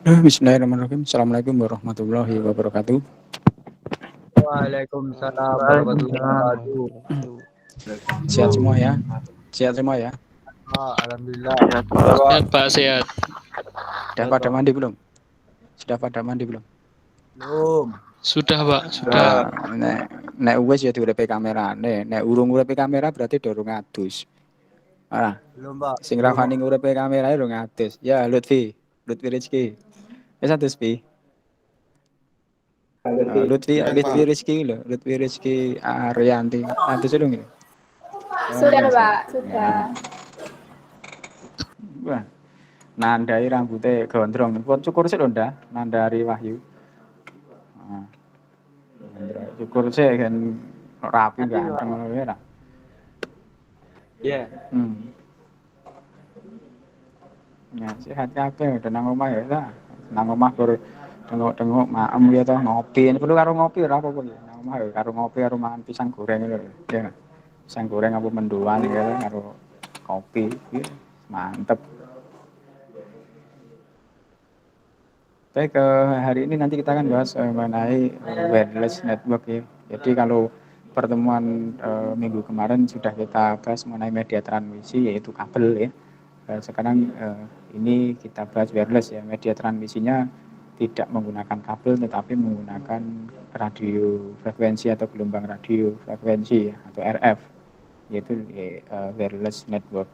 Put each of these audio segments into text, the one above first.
Bismillahirrahmanirrahim. Assalamualaikum warahmatullahi wabarakatuh. Waalaikumsalam warahmatullahi wabarakatuh. Sehat Assalamualaikum. semua ya. Sehat semua ya. Alhamdulillah. Sehat Pak, sehat. Sudah pada mandi belum? Sudah pada mandi belum? Belum. Sudah Pak, sudah. Nek wis ya diurepe kamerane. Nek urung urepe kamera berarti durung adus. Belum, Pak. Sing Rafani ngurepe kamerae durung adus. Ya Lutfi. Lutfi Rizki. Wis adus Pi. Lutfi Rizki lho. Lutfi Rizki Arianti. Adus dong ini. Sudah Pak, sudah. Wah. Nandai rambutnya gondrong. Cukur sih lho ndak. Nandari Wahyu. Cukur sih kan rapi ganteng ngono ya. Iya. Ya sehat kabeh udah nang omah ya ta. Nang omah kur tengok-tengok maem ya ta ngopi. Ini perlu karo ngopi ora apa-apa ya. Nang omah ya karo ngopi karo mangan pisang goreng lho. Ya. Pisang goreng apa mendoan ya karo kopi. Ya. Mantep. Baik, hari ini nanti kita akan bahas mengenai wireless network ya. Jadi kalau pertemuan minggu kemarin sudah kita bahas mengenai media transmisi yaitu kabel ya. Sekarang ini kita bahas wireless ya. Media transmisinya tidak menggunakan kabel tetapi menggunakan radio frekuensi atau gelombang radio frekuensi ya, atau RF yaitu wireless network.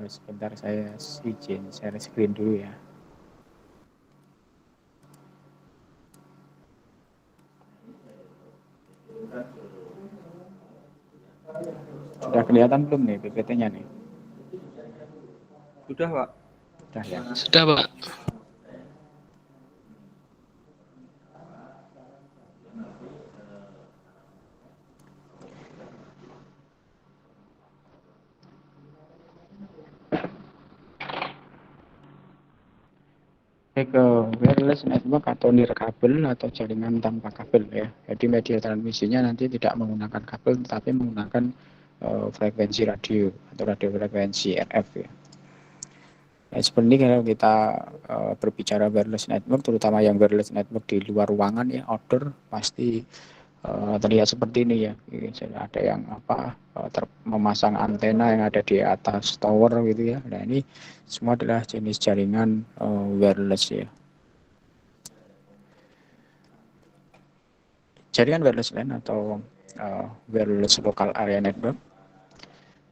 Sebentar saya izin share screen dulu ya. Sudah kelihatan belum nih PPT-nya nih? Sudah, Pak. Sudah ya. Sudah Pak. Ke wireless network atau nirkabel atau jaringan tanpa kabel ya. Jadi media transmisinya nanti tidak menggunakan kabel tetapi menggunakan frekuensi radio atau radio frekuensi RF ya. Seperti kalau kita berbicara wireless network, terutama yang wireless network di luar ruangan ya, outdoor, pasti terlihat seperti ini ya. Ada yang memasang antena yang ada di atas tower gitu ya. Nah ini semua adalah jenis jaringan wireless ya. Jaringan wireless LAN atau wireless local area network.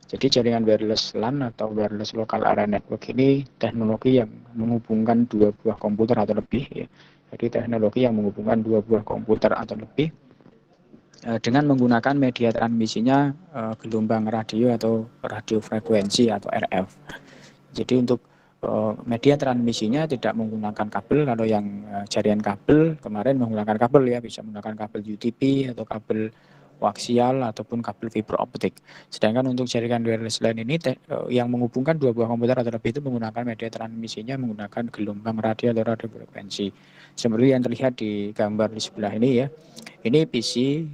Jadi jaringan wireless LAN atau wireless local area network ini teknologi yang menghubungkan dua buah komputer atau lebih ya. Jadi teknologi yang menghubungkan dua buah komputer atau lebih dengan menggunakan media transmisinya gelombang radio atau radio frekuensi atau RF. Jadi untuk media transmisinya tidak menggunakan kabel. Kalau yang jaringan kabel kemarin menggunakan kabel ya, bisa menggunakan kabel UTP atau kabel koaksial ataupun kabel fiber optik. Sedangkan untuk jaringan wireless LAN ini yang menghubungkan dua buah komputer atau lebih itu menggunakan media transmisinya menggunakan gelombang radio atau radio frekuensi. Seperti yang terlihat di gambar di sebelah ini ya. Ini PC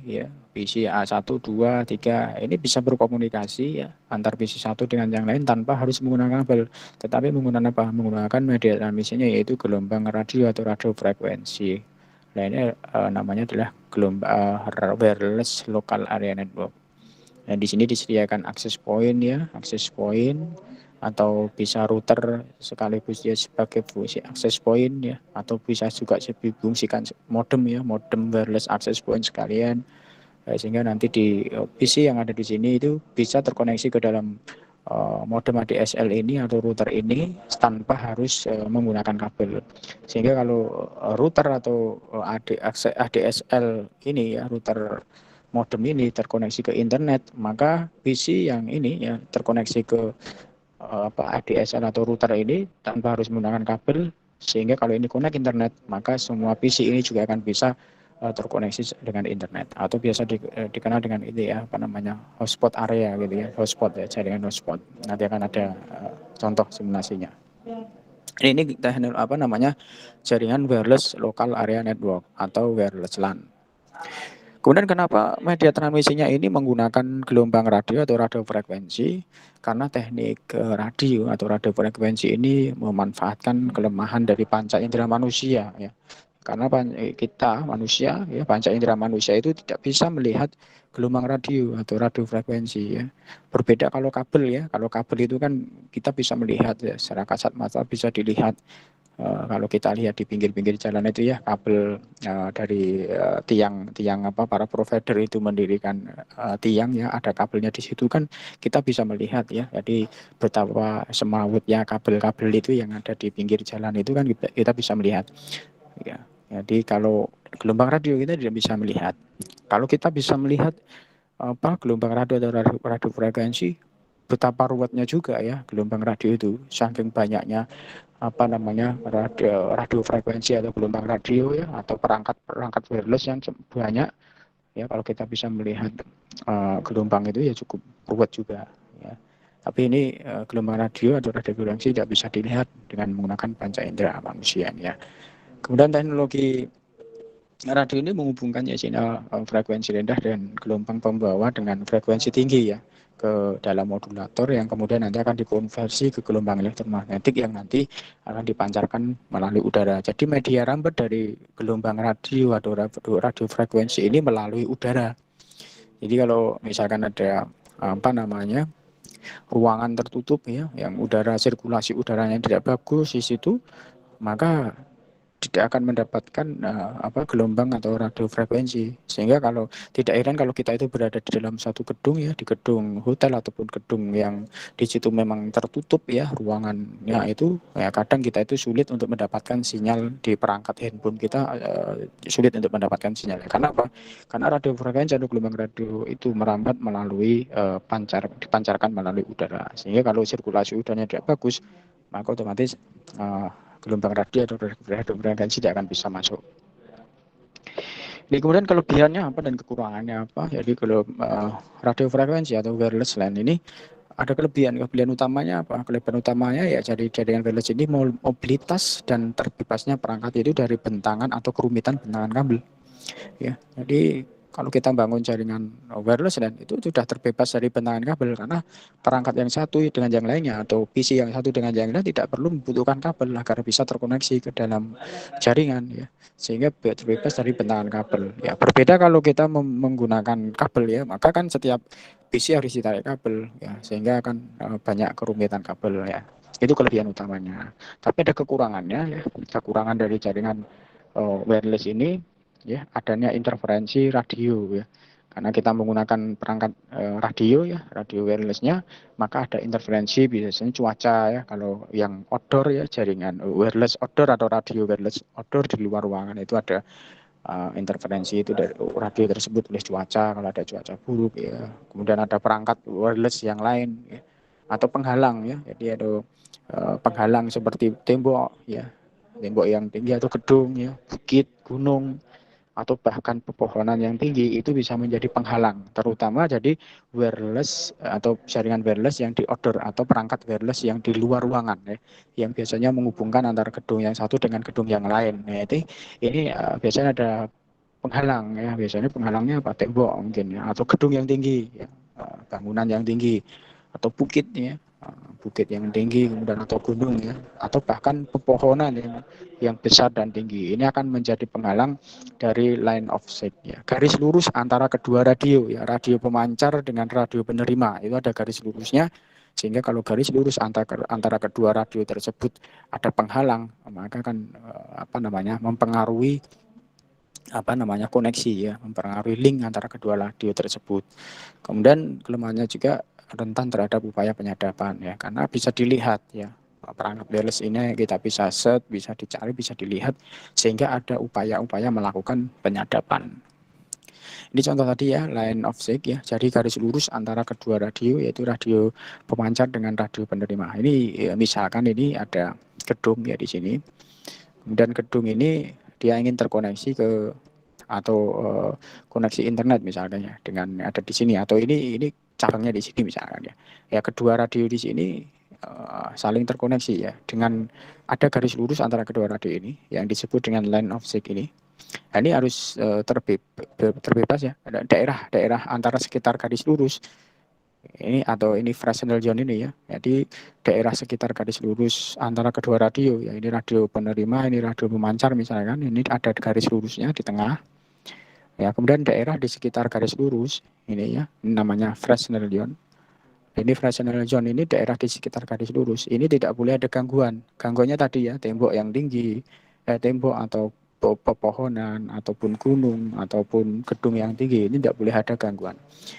ya, PC A1, 2, 3 ini bisa berkomunikasi ya antar PC satu dengan yang lain tanpa harus menggunakan kabel. Tetapi menggunakan apa? Menggunakan media transmisinya yaitu gelombang radio atau radio frekuensi. Nah ini namanya adalah gelombang wireless local area network. Nah di sini disediakan akses point ya, akses point atau bisa router sekaligus dia sebagai fungsi akses point ya, atau bisa juga difungsikan modem ya, modem wireless access point sekalian. Sehingga nanti di PC yang ada di sini itu bisa terkoneksi ke dalam modem ADSL ini atau router ini tanpa harus menggunakan kabel. Sehingga kalau router atau ADSL ini ya, router modem ini terkoneksi ke internet, maka PC yang ini ya terkoneksi ke ADSL atau router ini tanpa harus menggunakan kabel, sehingga kalau ini connect internet maka semua PC ini juga akan bisa terkoneksi dengan internet atau biasa dikenal dengan ini ya, hotspot area gitu ya, hotspot ya, jaringan hotspot. Nanti akan ada contoh simulasinya. Ini jaringan wireless local area network atau wireless LAN. Kemudian kenapa media transmisinya ini menggunakan gelombang radio atau radio frekuensi? Karena teknik radio atau radio frekuensi ini memanfaatkan kelemahan dari panca indera manusia ya. Karena kita manusia ya, panca indera manusia itu tidak bisa melihat gelombang radio atau radio frekuensi ya. Berbeda kalau kabel ya. Kalau kabel itu kan kita bisa melihat ya, secara kasat mata bisa dilihat. Kalau kita lihat di pinggir-pinggir jalan itu ya, kabel dari tiang apa para provider itu mendirikan tiang ya, ada kabelnya di situ kan kita bisa melihat ya. Jadi betapa semrawutnya kabel-kabel itu yang ada di pinggir jalan itu kan kita bisa melihat ya. Jadi kalau gelombang radio kita tidak bisa melihat. Kalau kita bisa melihat apa gelombang radio atau radio frekuensi, betapa ruwetnya juga ya gelombang radio itu, saking banyaknya apa namanya radio frekuensi atau gelombang radio ya, atau perangkat wireless yang banyak ya. Kalau kita bisa melihat gelombang itu ya cukup ruwet juga ya. Tapi ini gelombang radio atau radio frekuensi tidak bisa dilihat dengan menggunakan panca indera manusia ya. Kemudian teknologi radio ini menghubungkannya sinyal frekuensi rendah dan gelombang pembawa dengan frekuensi tinggi ya ke dalam modulator yang kemudian nanti akan dikonversi ke gelombang elektromagnetik yang nanti akan dipancarkan melalui udara. Jadi media rambat dari gelombang radio atau radio frekuensi ini melalui udara. Jadi kalau misalkan ada apa namanya ruangan tertutup ya, yang udara sirkulasi udaranya tidak bagus di situ, maka tidak akan mendapatkan gelombang atau radio frekuensi. Sehingga kalau tidak heran kalau kita itu berada di dalam satu gedung ya, di gedung hotel ataupun gedung yang di situ memang tertutup ya ruangannya itu, ya kadang kita itu sulit untuk mendapatkan sinyal di perangkat handphone kita, sulit untuk mendapatkan sinyal. Karena apa? Karena radio frekuensi atau gelombang radio itu merambat melalui dipancarkan melalui udara. Sehingga kalau sirkulasi udaranya tidak bagus, maka otomatis gelombang radio atau radio frekuensi tidak akan bisa masuk. Ini kemudian kelebihannya apa dan kekurangannya apa? Jadi kalau radio frekuensi atau wireless LAN ini ada kelebihan utamanya apa? Kelebihan utamanya ya jadi jaringan wireless ini mobilitas dan terbebasnya perangkat itu dari bentangan atau kerumitan bentangan kabel. Ya, jadi kalau kita bangun jaringan wireless LAN itu sudah terbebas dari bentangan kabel karena perangkat yang satu dengan yang lainnya atau PC yang satu dengan yang lain tidak perlu membutuhkan kabel agar bisa terkoneksi ke dalam jaringan ya, sehingga terbebas dari bentangan kabel ya. Berbeda kalau kita menggunakan kabel ya, maka kan setiap PC harus ditarik kabel ya, sehingga akan banyak kerumitan kabel ya. Itu kelebihan utamanya. Tapi ada kekurangannya ya. Kekurangan dari jaringan wireless ini ya, adanya interferensi radio ya. Karena kita menggunakan perangkat radio ya, radio wirelessnya, maka ada interferensi biasanya cuaca ya. Kalau yang outdoor ya, jaringan wireless outdoor atau radio wireless outdoor di luar ruangan itu ada interferensi itu dari radio tersebut oleh cuaca kalau ada cuaca buruk ya. Kemudian ada perangkat wireless yang lain ya, atau penghalang ya. Jadi ada penghalang seperti tembok ya, tembok yang tinggi atau gedung ya, bukit, gunung, atau bahkan pepohonan yang tinggi itu bisa menjadi penghalang, terutama jadi wireless atau jaringan wireless yang di outdoor atau perangkat wireless yang di luar ruangan ya, yang biasanya menghubungkan antara gedung yang satu dengan gedung yang lain. Nah, ini biasanya ada penghalang ya, biasanya penghalangnya apa, tembok mungkin ya, atau gedung yang tinggi ya, bangunan yang tinggi atau bukit ya, bukit yang tinggi, kemudian atau gunung ya, atau bahkan pepohonan yang besar dan tinggi. Ini akan menjadi penghalang dari line of sight ya, garis lurus antara kedua radio ya, radio pemancar dengan radio penerima itu ada garis lurusnya, sehingga kalau garis lurus antara kedua radio tersebut ada penghalang, maka akan mempengaruhi koneksi ya, mempengaruhi link antara kedua radio tersebut. Kemudian kelemahannya juga rentan terhadap upaya penyadapan ya, karena bisa dilihat ya, perangkat wireless ini kita bisa set, bisa dicari, bisa dilihat, sehingga ada upaya-upaya melakukan penyadapan. Ini contoh tadi ya, line of sight ya, jadi garis lurus antara kedua radio, yaitu radio pemancar dengan radio penerima. Ini ya, misalkan ini ada gedung ya di sini, kemudian gedung ini dia ingin terkoneksi ke atau koneksi internet misalkan ya, dengan ada di sini, atau ini cabangnya di sini misalkan ya. Ya kedua radio di sini saling terkoneksi ya, dengan ada garis lurus antara kedua radio ini yang disebut dengan line of sight ini. Nah, ini harus terbebas ya. Ada daerah antara sekitar garis lurus ini atau ini fractional zone ini ya. Jadi daerah sekitar garis lurus antara kedua radio ya. Ini radio penerima, ini radio pemancar misalkan. Ini ada garis lurusnya di tengah. Ya, kemudian daerah di sekitar garis lurus ini ya, ini namanya fractional zone. Ini fractional zone ini daerah di sekitar garis lurus. Ini tidak boleh ada gangguan. Gangguannya tadi ya, tembok yang tinggi, tembok atau pepohonan, ataupun gunung, ataupun gedung yang tinggi. Ini tidak boleh ada gangguan.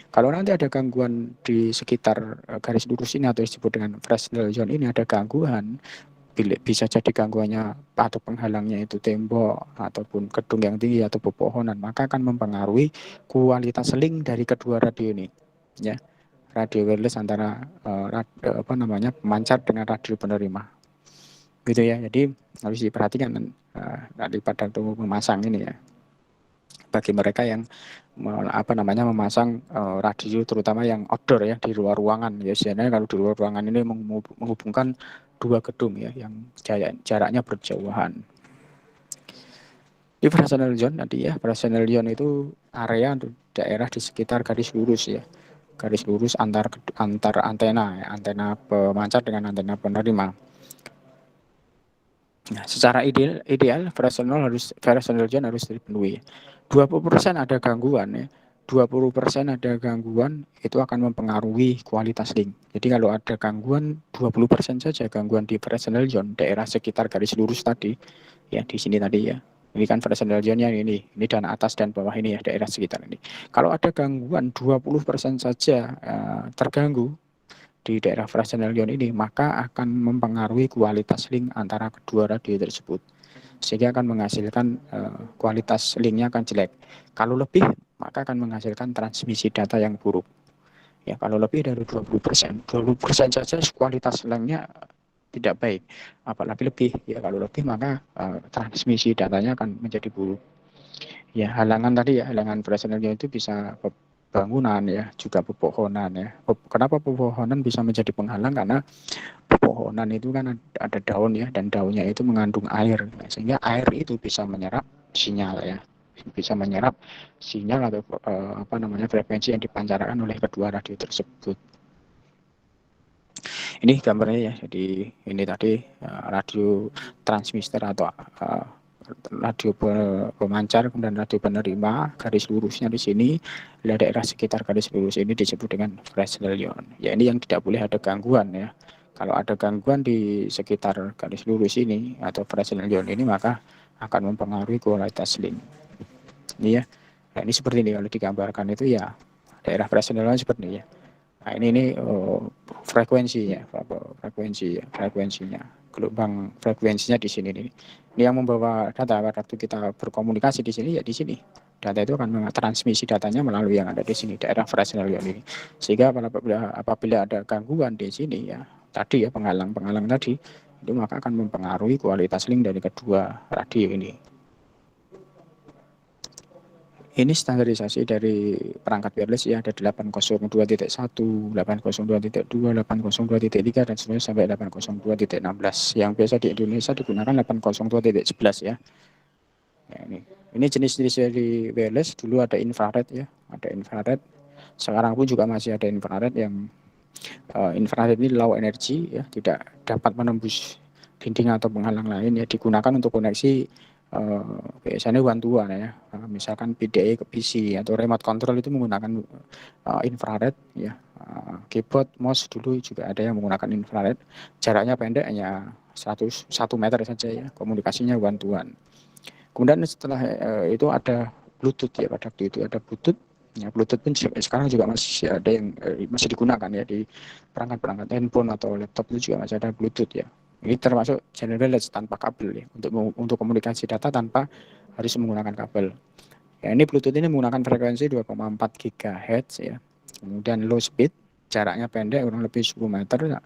Kalau nanti ada gangguan di sekitar garis lurus ini atau disebut dengan fractional zone ini ada gangguan, bisa jadi gangguannya atau penghalangnya itu tembok ataupun gedung yang tinggi atau pepohonan, maka akan mempengaruhi kualitas link dari kedua radio ini. Ya. Radio wireless antara pemancar dengan radio penerima, gitu ya. Jadi harus diperhatikan daripada untuk memasang ini ya. Bagi mereka yang memasang radio terutama yang outdoor ya di luar ruangan. Biasanya kalau di luar ruangan ini menghubungkan dua gedung ya yang jaraknya berjauhan. Di fractional zone tadi ya, fractional zone itu area daerah di sekitar garis lurus ya. Garis lurus antar antena ya, antena pemancar dengan antena penerima. Nah, secara ideal fractional zone harus dipenuhi. 20% ada gangguan ya. 20% ada gangguan itu akan mempengaruhi kualitas link. Jadi kalau ada gangguan 20% saja gangguan di fractional zone daerah sekitar garis lurus tadi ya, di sini tadi ya. Ini kan fractional zone-nya ini dan atas dan bawah ini ya daerah sekitar ini. Kalau ada gangguan 20% saja terganggu di daerah fractional zone ini, maka akan mempengaruhi kualitas link antara kedua radio tersebut. Sehingga akan menghasilkan kualitas linknya akan jelek. Kalau lebih, maka akan menghasilkan transmisi data yang buruk. Ya, kalau lebih dari 20%, 20% saja kualitas linknya tidak baik, apalagi lebih ya. Kalau lebih maka transmisi datanya akan menjadi buruk ya. Halangan tadi ya, halangan fractional itu bisa bangunan ya, juga pepohonan ya. Kenapa pepohonan bisa menjadi penghalang? Karena pepohonan itu kan ada daun ya, dan daunnya itu mengandung air sehingga air itu bisa menyerap sinyal ya, bisa menyerap sinyal atau frekuensi yang dipancarkan oleh kedua radio tersebut. Ini gambarnya ya. Jadi ini tadi radio transmitter atau radio pemancar, kemudian radio penerima. Garis lurusnya di sini, daerah sekitar garis lurus ini disebut dengan fractional zone. Ya, ini yang tidak boleh ada gangguan ya. Kalau ada gangguan di sekitar garis lurus ini atau fractional zone ini, maka akan mempengaruhi kualitas link. Ini ya. Nah, ini seperti ini kalau digambarkan itu ya, daerah fractional zone seperti ini ya. Nah, ini frekuensinya, gelombang frekuensinya di sini nih. Ini yang membawa data waktu kita berkomunikasi di sini ya, di sini. Data itu akan transmisi datanya melalui yang ada di sini, daerah fractional zone ini. Sehingga apabila ada gangguan di sini ya, tadi ya penghalang tadi, itu maka akan mempengaruhi kualitas link dari kedua radio ini. Ini standarisasi dari perangkat wireless ya, ada 802.1, 802.2, 802.3 dan seterusnya sampai 802.16. Yang biasa di Indonesia digunakan 802.11 ya. Ya, ini jenis-jenis dari wireless. Dulu ada infrared ya, ada infrared. Sekarang pun juga masih ada infrared yang infrared ini low energy ya, tidak dapat menembus dinding atau penghalang lain ya, digunakan untuk koneksi biasanya one to one ya, misalkan PDA ke PC atau remote control itu menggunakan infrared ya. Keyboard, mouse dulu juga ada yang menggunakan infrared, jaraknya pendek hanya 1 meter saja ya, komunikasinya one to one. Kemudian setelah itu ada Bluetooth ya, pada waktu itu ada Bluetooth ya. Bluetooth pun sekarang juga masih ada yang masih digunakan ya di perangkat handphone atau laptop, itu juga masih ada Bluetooth ya. Ini termasuk channel wireless tanpa kabel ya, untuk komunikasi data tanpa harus menggunakan kabel. Ya, ini Bluetooth ini menggunakan frekuensi 2,4 GHz ya. Kemudian low speed, jaraknya pendek kurang lebih 10 meter. Ya.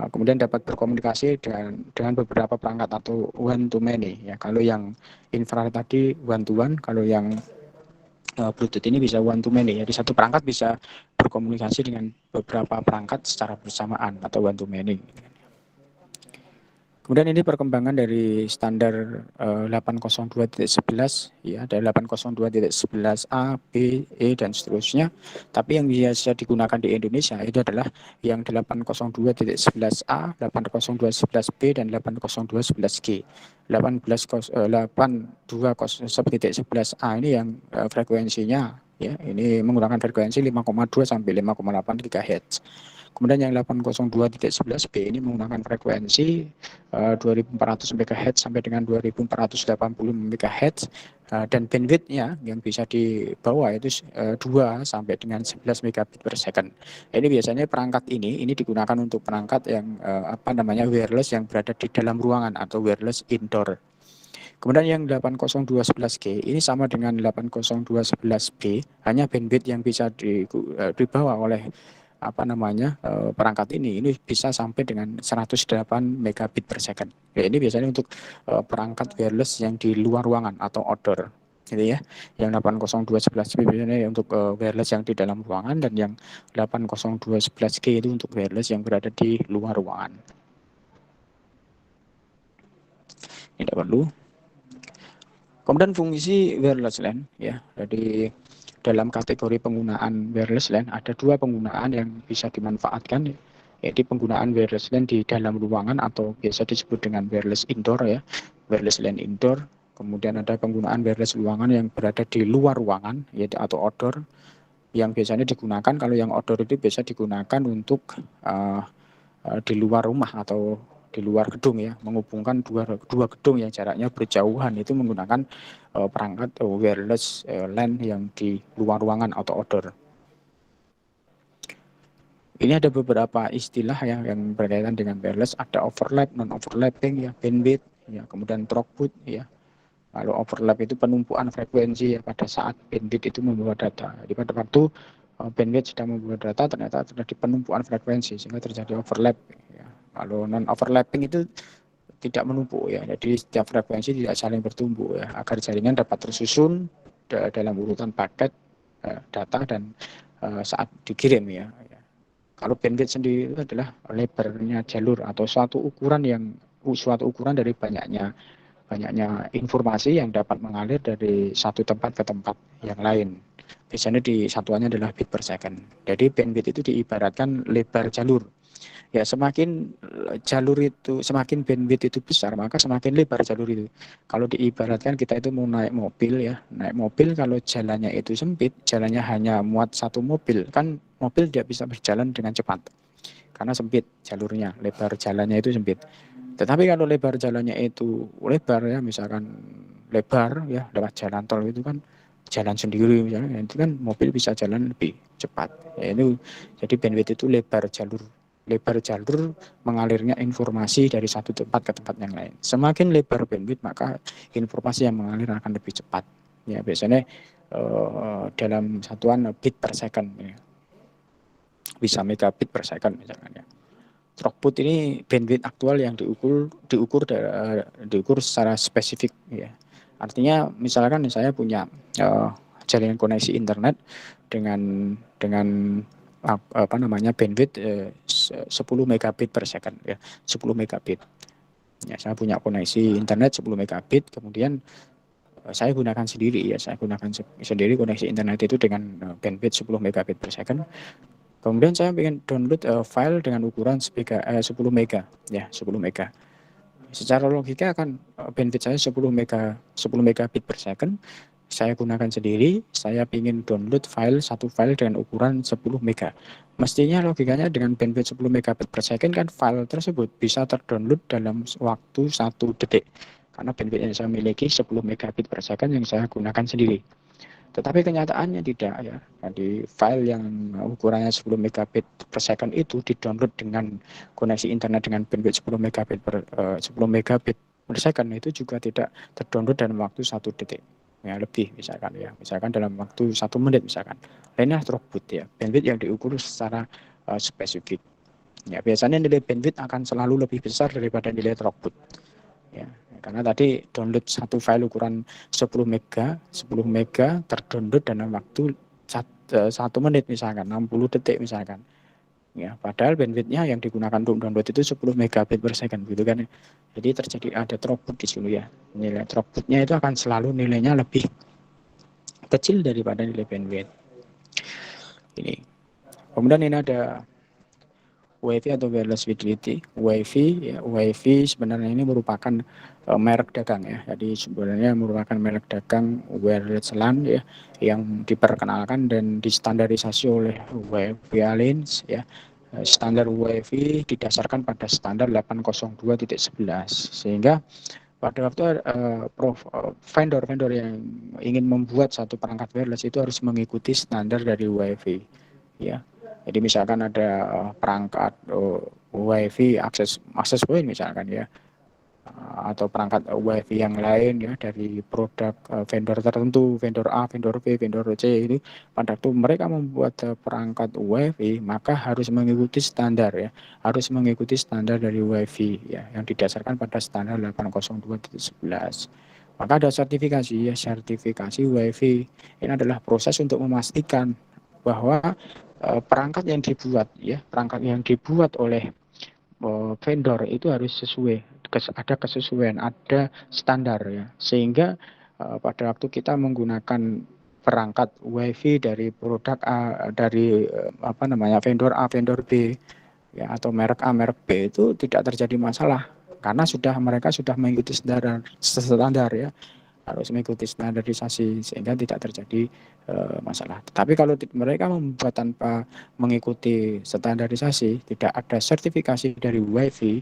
Kemudian dapat berkomunikasi dengan beberapa perangkat atau one to many ya. Kalau yang infrared tadi one to one, kalau yang Bluetooth ini bisa one to many. Jadi satu perangkat bisa berkomunikasi dengan beberapa perangkat secara bersamaan atau one to many. Kemudian ini perkembangan dari standar 802.11 ya, dari 802.11a, B, E dan seterusnya. Tapi yang biasa digunakan di Indonesia itu adalah yang 802.11a, 802.11b dan 802.11g. 802.11a ini yang frekuensinya ya, ini menggunakan frekuensi 5,2 sampai 5,8 GHz. Kemudian yang 802.11b ini menggunakan frekuensi 2400 MHz sampai dengan 2480 MHz dan bandwidthnya yang bisa dibawa itu 2 sampai dengan 11 megabit per second. Ini biasanya perangkat ini digunakan untuk perangkat yang wireless yang berada di dalam ruangan atau wireless indoor. Kemudian yang 802.11g ini sama dengan 802.11b, hanya bandwidth yang bisa dibawa oleh perangkat ini bisa sampai dengan 108 megabit per second. Ya, ini biasanya untuk perangkat wireless yang di luar ruangan atau outdoor. Gitu ya. Yang 802.11b biasanya untuk wireless yang di dalam ruangan, dan yang 802.11g itu untuk wireless yang berada di luar ruangan. Ini tidak perlu. Kemudian fungsi wireless LAN ya. Jadi dalam kategori penggunaan wireless LAN ada dua penggunaan yang bisa dimanfaatkan, yaitu penggunaan wireless LAN di dalam ruangan atau biasa disebut dengan wireless indoor ya, wireless LAN indoor. Kemudian ada penggunaan wireless ruangan yang berada di luar ruangan yaitu atau outdoor, yang biasanya digunakan, kalau yang outdoor itu biasa digunakan untuk di luar rumah atau di luar gedung ya, menghubungkan dua gedung yang jaraknya berjauhan, itu menggunakan perangkat wireless LAN yang di luar ruangan atau outdoor. Ini ada beberapa istilah yang berkaitan dengan wireless, ada overlap, non overlapping ya, bandwidth ya, kemudian throughput ya. Kalau overlap itu penumpuan frekuensi ya pada saat bandwidth itu membawa data. Jadi pada waktu bandwidth sedang membawa data ternyata terjadi penumpuan frekuensi sehingga terjadi overlap ya. Kalau non overlapping itu tidak menumpuk ya, jadi setiap frekuensi tidak saling bertumbuh ya, agar jaringan dapat tersusun dalam urutan paket data dan saat dikirim ya. Kalau bandwidth sendiri itu adalah lebarnya jalur atau suatu ukuran dari banyaknya informasi yang dapat mengalir dari satu tempat ke tempat yang lain. Biasanya di satuannya adalah bit per second. Jadi bandwidth itu diibaratkan lebar jalur. Ya, semakin bandwidth itu besar, maka semakin lebar jalur itu. Kalau diibaratkan kita itu mau naik mobil ya, kalau jalannya itu sempit, jalannya hanya muat satu mobil, kan mobil tidak bisa berjalan dengan cepat karena sempit jalurnya, lebar jalannya itu sempit. Tetapi kalau lebar jalannya itu lebar ya, misalkan lebar ya lewat jalan tol itu kan jalan sendiri misalnya, itu kan mobil bisa jalan lebih cepat. Ya, itu jadi bandwidth itu lebar jalur mengalirnya informasi dari satu tempat ke tempat yang lain. Semakin lebar bandwidth, maka informasi yang mengalir akan lebih cepat. Ya, biasanya dalam satuan bit per second ya. Bisa megabit per second misalkan ya. Throughput ini bandwidth aktual yang diukur secara spesifik ya. Artinya misalkan saya punya jaringan koneksi internet dengan bandwidth 10 megabit per second ya, 10 megabit. Ya, saya punya koneksi internet 10 megabit, kemudian saya gunakan sendiri koneksi internet itu dengan bandwidth 10 megabit per second. Kemudian saya ingin download file dengan ukuran 10 mega ya, 10 mega. Secara logika akan bandwidth saya 10 megabit per second. Saya gunakan sendiri, saya ingin download satu file dengan ukuran 10 mega. Mestinya logikanya dengan bandwidth 10 megabit per second kan file tersebut bisa terdownload dalam waktu 1 detik. Karena bandwidth yang saya miliki 10 megabit per second yang saya gunakan sendiri. Tetapi kenyataannya tidak ya. Jadi file yang ukurannya 10 megabit per second itu didownload dengan koneksi internet dengan bandwidth 10 megabit per second itu juga tidak terdownload dalam waktu 1 detik. Ya, lebih misalkan dalam waktu 1 menit misalkan. Lainnya throughput ya, bandwidth yang diukur secara spesifik. Ya, biasanya nilai bandwidth akan selalu lebih besar daripada nilai throughput. Ya, karena tadi download satu file ukuran 10 mega terdownload dalam waktu 1 menit misalkan, 60 detik misalkan. Ya, padahal bandwidth-nya yang digunakan untuk download itu 10 megabit per second gitu kan. Jadi terjadi ada throughput di sini ya. Nilai throughput-nya itu akan selalu nilainya lebih kecil daripada nilai bandwidth. Ini. Kemudian ini ada WiFi atau wireless fidelity. WiFi, ya, WiFi sebenarnya ini merupakan merek dagang ya. Jadi sebenarnya merupakan merek dagang wireless LAN ya yang diperkenalkan dan distandarisasi oleh WiFi Alliance ya. Standar WiFi didasarkan pada standar 802.11 sehingga pada waktu vendor-vendor yang ingin membuat satu perangkat wireless itu harus mengikuti standar dari WiFi ya. Jadi misalkan ada perangkat WiFi akses point misalkan ya, atau perangkat WiFi yang lain ya dari produk vendor tertentu, vendor A, vendor B, vendor C itu pada waktu mereka membuat perangkat WiFi maka harus mengikuti standar ya, harus mengikuti standar dari WiFi ya yang didasarkan pada standar 802.11. Maka ada sertifikasi ya, sertifikasi WiFi. Ini adalah proses untuk memastikan bahwa perangkat yang dibuat oleh vendor itu harus sesuai, ada kesesuaian, ada standar ya, sehingga pada waktu kita menggunakan perangkat WiFi dari produk A, dari vendor A, vendor B ya, atau merek A, merek B itu tidak terjadi masalah karena mereka sudah mengikuti standar ya, harus mengikuti standarisasi sehingga tidak terjadi masalah. Tapi kalau mereka membuat tanpa mengikuti standarisasi, tidak ada sertifikasi dari WiFi,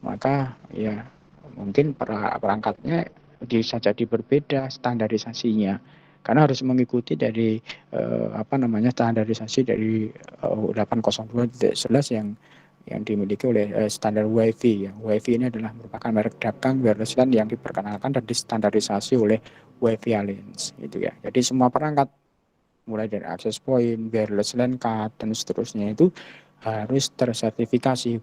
maka ya mungkin perangkatnya bisa jadi berbeda standarisasinya. Karena harus mengikuti dari standarisasi dari 802.11 yang dimiliki oleh standar WiFi ya. WiFi ini adalah merupakan merek dagang wireless LAN yang diperkenalkan dan distandarisasi oleh WiFi Alliance gitu ya. Jadi semua perangkat mulai dari access point, wireless LAN card dan seterusnya itu harus tersertifikasi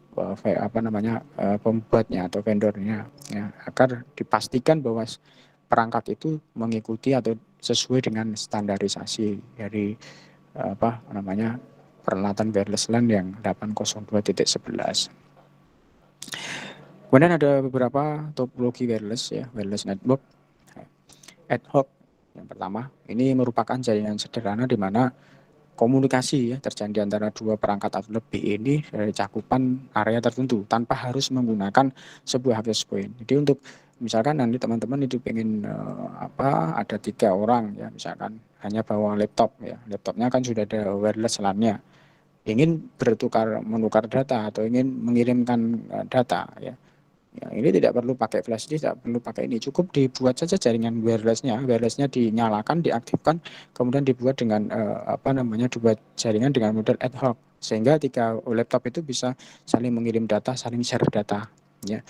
pembuatnya atau vendornya ya, agar dipastikan bahwa perangkat itu mengikuti atau sesuai dengan standarisasi dari peralatan wireless LAN yang 802.11. Kemudian ada beberapa topologi wireless ya, wireless network ad hoc. Yang pertama, ini merupakan jaringan sederhana di mana komunikasi ya terjadi antara dua perangkat atau lebih ini dari cakupan area tertentu tanpa harus menggunakan sebuah access point. Jadi untuk misalkan nanti teman-teman itu pengen ada 3 orang ya, misalkan hanya bawa laptop ya, laptopnya kan sudah ada wireless LAN-nya, ingin menukar data atau ingin mengirimkan data ya. Ya, ini tidak perlu pakai flash disk, tidak perlu pakai ini, cukup dibuat saja jaringan wirelessnya dinyalakan, diaktifkan, kemudian dibuat dengan dibuat jaringan dengan model ad hoc, sehingga 3 laptop itu bisa saling mengirim data, saling share data ya.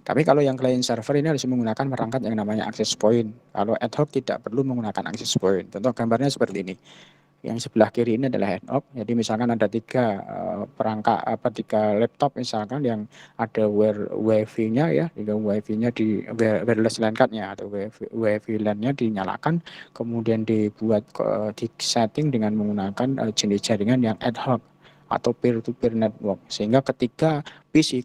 Tapi kalau yang client server ini harus menggunakan perangkat yang namanya access point. Kalau ad hoc tidak perlu menggunakan access point. Contoh gambarnya seperti ini. Yang sebelah kiri ini adalah head up. Jadi misalkan ada 3 laptop misalkan yang ada WiFi-nya ya, WiFi-nya di wireless LAN card-nya atau WiFi LAN-nya dinyalakan, kemudian dibuat di setting dengan menggunakan jenis jaringan yang ad hoc atau peer-to-peer network, sehingga ketiga PC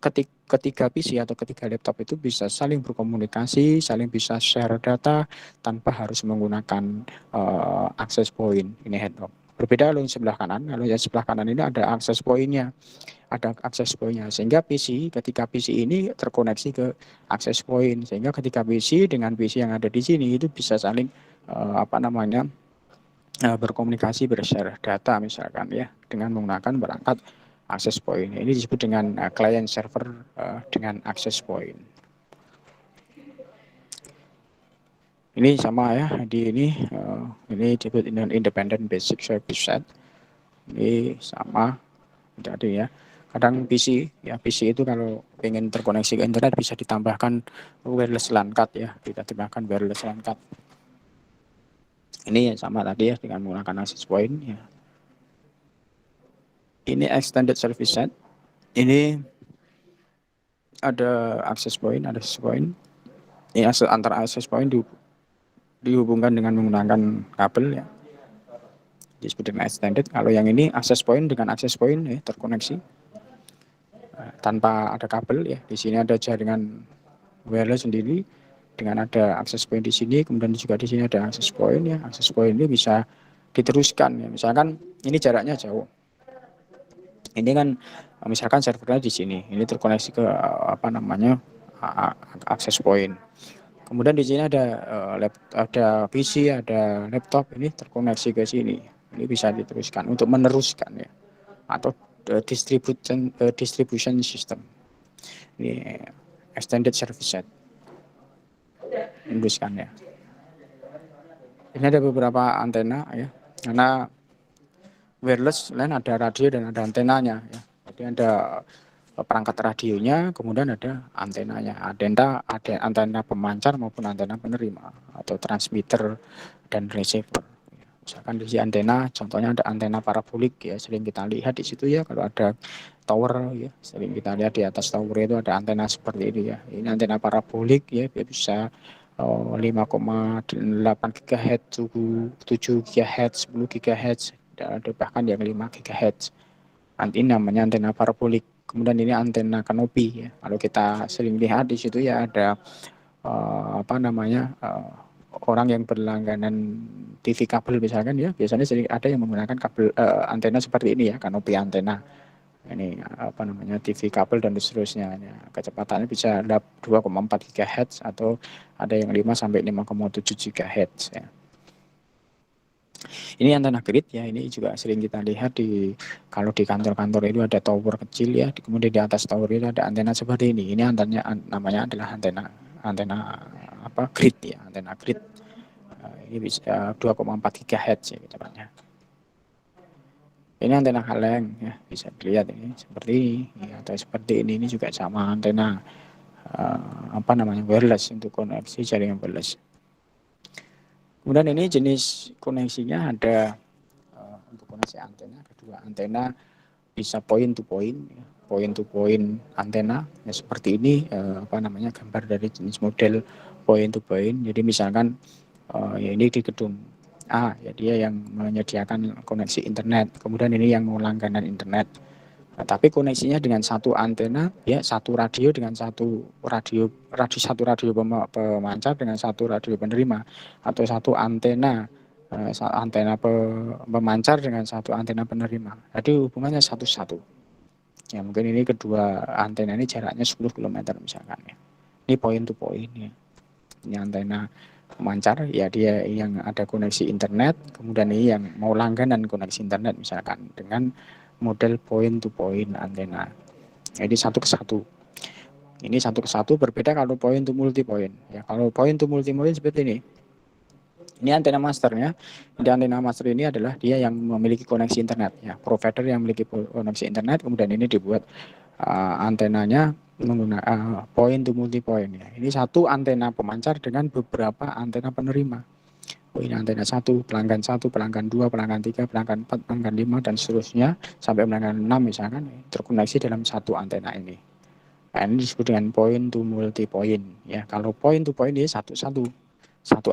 atau ketiga laptop itu bisa saling berkomunikasi, saling bisa share data tanpa harus menggunakan access point. Ini head up. Berbeda kalau yang sebelah kanan. Kalau yang sebelah kanan ini ada access point-nya, sehingga ketika PC ini terkoneksi ke access point, sehingga ketika PC dengan PC yang ada di sini itu bisa saling berkomunikasi, bershare data misalkan ya, dengan menggunakan perangkat access point. Ini disebut dengan client server dengan access point. Ini sama ya, ini disebut dengan independent basic service set. Ini sama tadi ya. Kadang PC itu kalau ingin terkoneksi ke internet bisa ditambahkan wireless LAN card ya, ditambahkan wireless LAN card. Ini sama tadi ya, dengan menggunakan access point ya. Ini extended service set. Ini ada access point. Ini antara access point dihubungkan dengan menggunakan kabel ya. disebut dengan extended. Kalau yang ini access point dengan access point ya, terkoneksi tanpa ada kabel ya. Di sini ada jaringan wireless sendiri dengan ada access point di sini, kemudian juga di sini ada access point ya. Access point ini bisa diteruskan ya. Misalkan ini jaraknya jauh. Ini kan misalkan servernya di sini, ini terkoneksi ke access point. Kemudian di sini ada PC, ada laptop, ini terkoneksi ke sini. Ini bisa diteruskan untuk meneruskan ya, atau distribution system. Ini extended service set. Meneruskan ya. Ini ada beberapa antena ya, karena wireless LAN ada radio dan ada antenanya ya. Jadi ada perangkat radionya, kemudian ada antenanya. Ada antena pemancar maupun antena penerima atau transmitter dan receiver. Misalkan di antena, contohnya ada antena parabolik ya, sering kita lihat di situ ya. Kalau ada tower ya, sering kita lihat di atas tower itu ada antena seperti ini ya. Ini antena parabolik ya, bisa 5,8 GHz, 7 GHz, 10 GHz, ada bahkan yang 5 GHz. Ini namanya antena parabolik. Kemudian ini antena kanopi ya. Kalau kita sering lihat di situ ya ada orang yang berlangganan TV kabel misalkan ya, biasanya sering ada yang menggunakan kabel antena seperti ini ya, kanopi antena. Ini TV kabel dan seterusnya ya. Kecepatannya bisa 2,4 GHz atau ada yang 5 sampai 5,7 GHz ya. Ini antena grid ya, ini juga sering kita lihat kalau di kantor-kantor itu ada tower kecil ya, kemudian di atas tower itu ada antena seperti ini. Ini namanya adalah antena grid ya, antena grid. Ini bisa 2,4 GHz ya kecepatnya. Ini antena kaleng ya, bisa dilihat ini seperti ini ya, atau seperti ini juga sama antena wireless untuk koneksi jaringan wireless. Kemudian ini jenis koneksinya ada untuk koneksi antena, kedua antena bisa point to point antena ya, seperti ini gambar dari jenis model point to point. Jadi misalkan ya ini di gedung A ya, dia yang menyediakan koneksi internet, kemudian ini yang mau langganan internet. Nah, tapi koneksinya dengan satu antena ya, satu radio dengan satu radio pemancar dengan satu radio penerima, atau satu antena pemancar dengan satu antena penerima. Jadi hubungannya satu-satu. Ya mungkin ini kedua antena ini jaraknya 10 km misalkan ya. Ini point to point ya. Ini antena pemancar ya, dia yang ada koneksi internet, kemudian ini yang mau langganan koneksi internet misalkan dengan model point to point antena. Jadi satu ke satu. Ini satu ke satu, berbeda kalau point to multi point ya. Kalau point to multi point seperti ini. Ini antena masternya. Di antena master ini adalah dia yang memiliki koneksi internet ya, provider yang memiliki koneksi internet, kemudian ini dibuat antenanya menggunakan point to multi point ya. Ini satu antena pemancar dengan beberapa antena penerima. Ini antena 1, pelanggan 1, pelanggan 2, pelanggan 3, pelanggan 4, pelanggan 5 dan seterusnya sampai pelanggan 6 misalkan terkoneksi dalam satu antena ini. Nah, ini disebut dengan point to multi point ya. Kalau point to point ini satu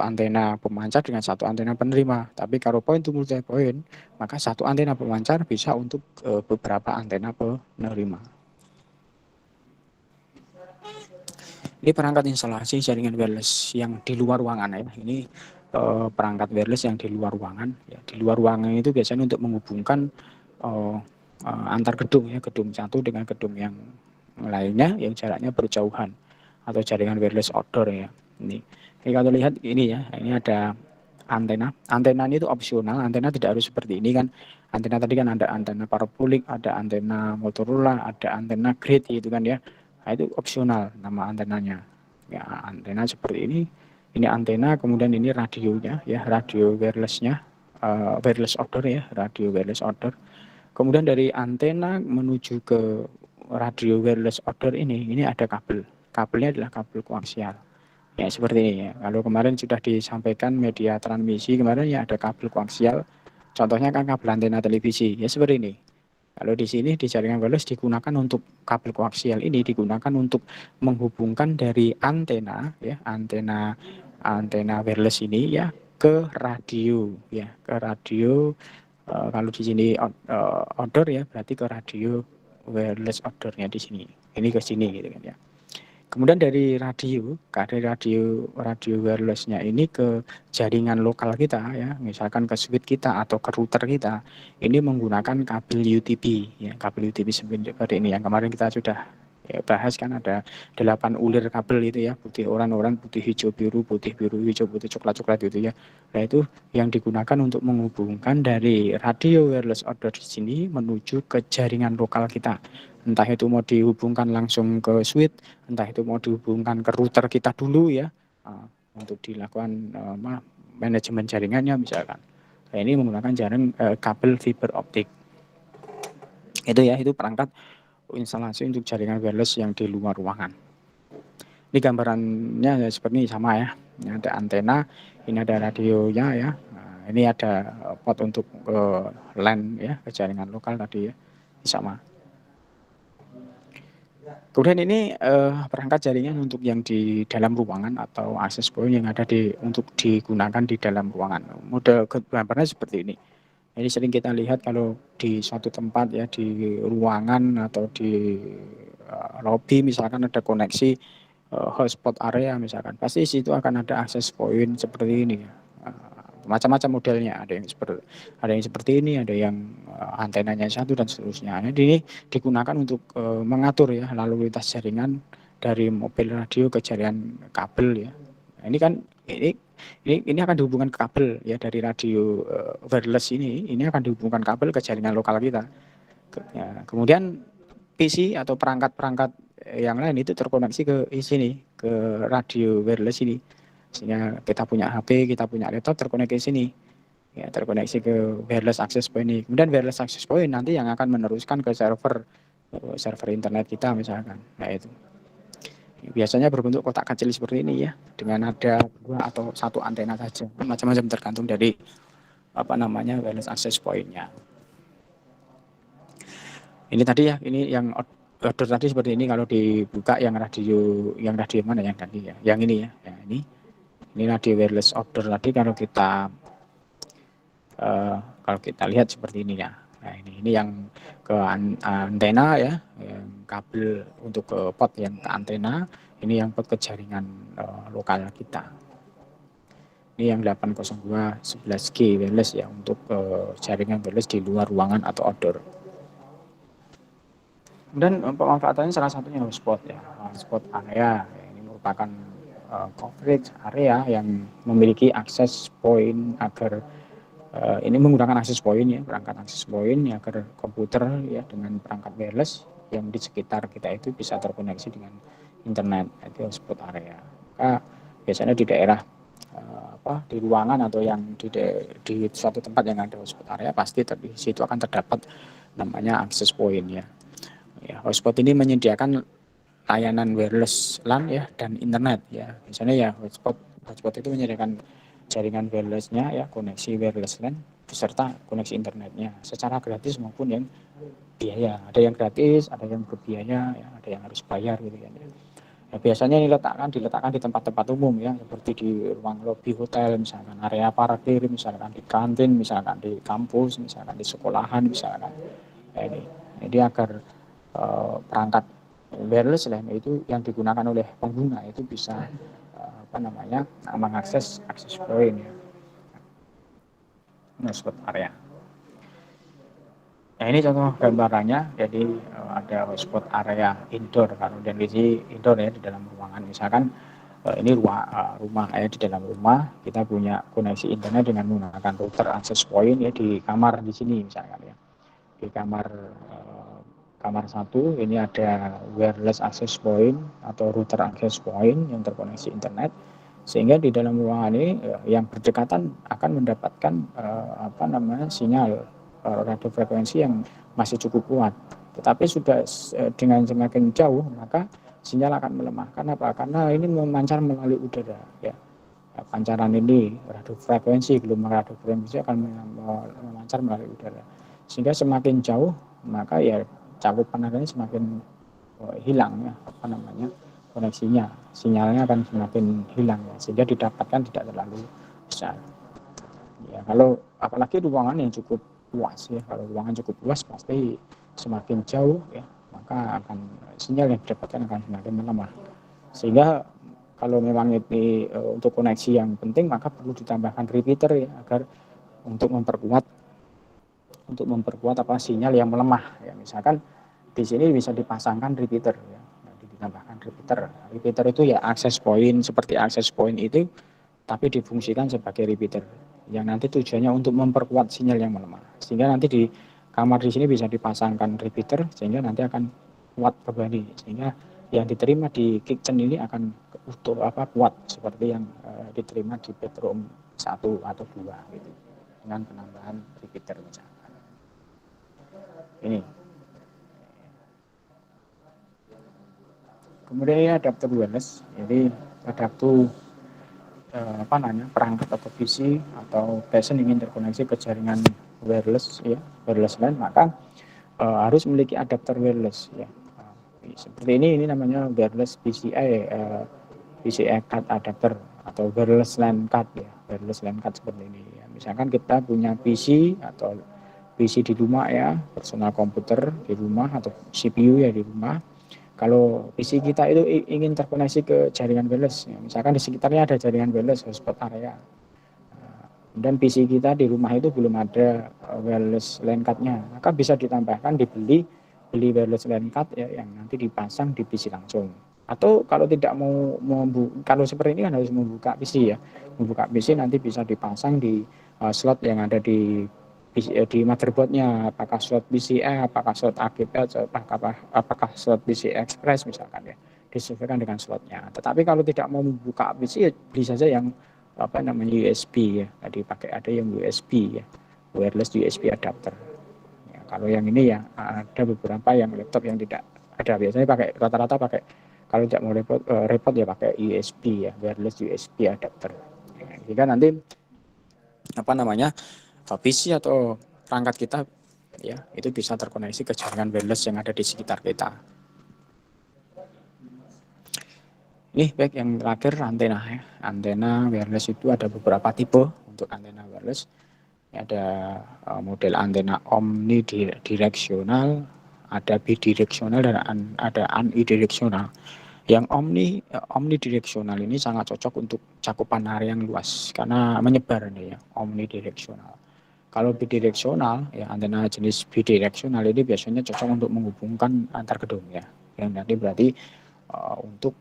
antena pemancar dengan satu antena penerima. Tapi kalau point to multi point, maka satu antena pemancar bisa untuk beberapa antena penerima. Ini perangkat instalasi jaringan wireless yang di luar ruangan ya. Ini perangkat wireless yang di luar ruangan ya. Di luar ruangan itu biasanya untuk menghubungkan antar gedung ya, gedung satu dengan gedung yang lainnya yang jaraknya berjauhan, atau jaringan wireless outdoor ya. Ini kalau lihat ini ya, ini ada antena. Antena ini itu opsional, antena tidak harus seperti ini kan. Antena tadi kan ada antena parabolik, ada antena Motorola, ada antena grid gitu kan ya. Nah, itu opsional nama antenanya. Ya, antena seperti ini. Ini antena, kemudian ini radionya ya, radio wirelessnya, wireless outdoor ya, radio wireless outdoor. Kemudian dari antena menuju ke radio wireless outdoor ini ada kabel. Kabelnya adalah kabel koaksial. Ya seperti ini ya. Kalau kemarin sudah disampaikan media transmisi kemarin ya, ada kabel koaksial. Contohnya kan kabel antena televisi ya, seperti ini. Kalau di sini di jaringan wireless digunakan untuk kabel koaksial ini digunakan untuk menghubungkan dari antena ya, antena wireless ini ya ke radio ya, ke radio Kalau di sini outdoor ya berarti ke radio wireless outdoornya di sini. Ini ke sini gitu kan ya. Kemudian dari radio wirelessnya ini ke jaringan lokal kita ya, misalkan ke switch kita atau ke router kita, ini menggunakan kabel UTP ya, kabel UTP seperti ini yang kemarin kita sudah ya, bahas kan ada 8 ulir kabel itu ya, putih oranye, putih hijau biru, hijau, putih coklat gitu ya. Nah itu yang digunakan untuk menghubungkan dari radio wireless outdoor di sini menuju ke jaringan lokal kita. Entah itu mau dihubungkan langsung ke switch, entah itu mau dihubungkan ke router kita dulu ya, untuk dilakukan manajemen jaringannya misalkan. Nah, ini menggunakan jaring kabel fiber optik. Itu ya, itu perangkat instalasi untuk jaringan wireless yang di luar ruangan. Ini gambarannya ya seperti ini sama ya. Ini ada antena, ini ada radionya ya. Nah, ini ada port untuk LAN ya, ke jaringan lokal tadi ya. Ini sama. Kemudian ini perangkat jaringan untuk yang di dalam ruangan atau access point yang ada untuk digunakan di dalam ruangan. Model gambarnya seperti ini. Ini sering kita lihat kalau di suatu tempat ya, di ruangan atau di lobby misalkan ada koneksi hotspot area misalkan, pasti di situ akan ada access point seperti ini ya. Macam-macam modelnya, ada yang seperti ini, ada yang antenanya satu dan seterusnya. Jadi ini digunakan untuk mengatur ya lalu lintas jaringan dari mobil radio ke jaringan kabel ya. Nah, ini kan ini akan dihubungkan ke kabel ya, dari radio wireless ini akan dihubungkan kabel ke jaringan lokal kita. Ya, kemudian PC atau perangkat-perangkat yang lain itu terkoneksi ke sini, ke radio wireless ini. Sehingga kita punya HP, kita punya laptop terkoneksi ke sini. Ya, terkoneksi ke wireless access point ini. Kemudian wireless access point nanti yang akan meneruskan ke server internet kita misalkan. Nah, itu. Biasanya berbentuk kotak kecil seperti ini ya, dengan ada 2 atau 1 antena saja. Macam-macam tergantung dari wireless access point-nya. Ini tadi ya, ini yang outdoor tadi seperti ini. Kalau dibuka yang radio mana yang tadi ya? Yang ini ya. Ya ini radio wireless outdoor tadi kalau kita lihat seperti ini ya. Nah, ini yang ke antena ya, yang kabel untuk ke port yang ke antena, ini yang port ke jaringan lokal kita. Ini yang 802.11G wireless ya, untuk jaringan wireless di luar ruangan atau outdoor. Dan pemanfaatannya salah satunya hotspot ya, hotspot area. Ini merupakan coverage area yang memiliki akses point agar ini menggunakan akses point ya, perangkat akses point ya, agar komputer ya dengan perangkat wireless yang di sekitar kita itu bisa terkoneksi dengan internet. Itu hotspot area. Maka biasanya di daerah di ruangan atau yang di suatu tempat yang ada hotspot area, pasti di situ akan terdapat namanya akses point ya. Ya, hotspot ini menyediakan layanan wireless LAN ya dan internet ya. Misalnya ya hotspot itu menyediakan jaringan wirelessnya ya, koneksi wireless LAN beserta koneksi internetnya secara gratis maupun yang biaya. Ada yang gratis, ada yang berbiaya ya, ada yang harus bayar gitu kan ya. Ya, biasanya diletakkan di tempat-tempat umum ya, seperti di ruang lobi hotel, misalkan area parkir, misalkan di kantin, misalkan di kampus, misalkan di sekolahan, misalkan. Ya, ini agar perangkat wireless LAN itu yang digunakan oleh pengguna itu bisa mengakses akses point ya, hotspot area. Nah, ini contoh gambarannya. Jadi ada hotspot area indoor, kalau definisi indoor ya, di dalam ruangan. Misalkan ini rumah di dalam rumah kita punya koneksi internet dengan menggunakan router access point ya, di kamar di sini misalkan ya. Di kamar 1 ini ada wireless access point atau router access point yang terkoneksi internet, sehingga di dalam ruangan ini yang berdekatan akan mendapatkan sinyal radio frekuensi yang masih cukup kuat. Tetapi sudah dengan semakin jauh maka sinyal akan melemah. Karena ini memancar melalui udara ya. Pancaran ini radio frekuensi, gelombang radio frekuensi akan memancar melalui udara. Sehingga semakin jauh maka ya cakupan areanya semakin hilang ya, koneksinya, sinyalnya akan semakin hilang ya, sehingga didapatkan tidak terlalu besar. Ya, kalau apalagi ruangan yang cukup luas ya. Kalau ruangan cukup luas pasti semakin jauh ya, maka akan sinyal yang didapatkan akan semakin melemah. Sehingga kalau memang ini untuk koneksi yang penting maka perlu ditambahkan repeater ya, agar untuk memperkuat apa sinyal yang melemah ya. Misalkan di sini bisa dipasangkan repeater ya. Ditambahkan repeater. Repeater itu ya access point, seperti access point itu tapi difungsikan sebagai repeater yang nanti tujuannya untuk memperkuat sinyal yang melemah. Sehingga nanti di kamar di sini bisa dipasangkan repeater sehingga nanti akan kuat kembali, sehingga yang diterima di kitchen ini akan utuh kuat seperti yang diterima di bedroom 1 atau 2 gitu, dengan penambahan repeater misalkan. Ini. Kemudian ini adapter wireless, jadi adapter perangkat atau PC atau pasien ingin terkoneksi ke jaringan wireless ya, wireless LAN, maka harus memiliki adapter wireless ya. Seperti ini namanya wireless PCI PCI card adapter atau wireless LAN card ya, wireless LAN card seperti ini ya. Misalkan kita punya PC atau PC di rumah ya, personal komputer di rumah atau CPU ya di rumah. Kalau PC kita itu ingin terkoneksi ke jaringan wireless, ya, misalkan di sekitarnya ada jaringan wireless hotspot area, dan PC kita di rumah itu belum ada wireless LAN card-nya, maka bisa ditambahkan beli wireless LAN card ya, yang nanti dipasang di PC langsung. Atau kalau tidak kalau seperti ini kan harus membuka PC ya, membuka PC nanti bisa dipasang di slot yang ada di motherboardnya, apakah slot PCI, apakah slot AGP, apakah slot PCI Express misalkan ya, disesuaikan dengan slotnya. Tetapi kalau tidak mau membuka PC ya beli saja yang USB ya, tadi pakai ada yang USB ya, wireless USB adapter ya. Kalau yang ini ya ada beberapa yang laptop yang tidak ada, biasanya pakai rata-rata pakai, kalau tidak mau repot ya pakai USB ya, wireless USB adapter ya. Jika nanti PC atau perangkat kita ya itu bisa terkoneksi ke jaringan wireless yang ada di sekitar kita. Ini baik yang terakhir antena ya. Antena wireless itu ada beberapa tipe untuk antena wireless. Ada model antena omnidireksional, ada bidireksional, dan ada unidireksional. Yang omnidireksional ini sangat cocok untuk cakupan area yang luas karena menyebar nih ya, omnidireksional. Kalau bidireksional ya, antena jenis bidireksional ini biasanya cocok untuk menghubungkan antar gedung ya. Yang nanti berarti untuk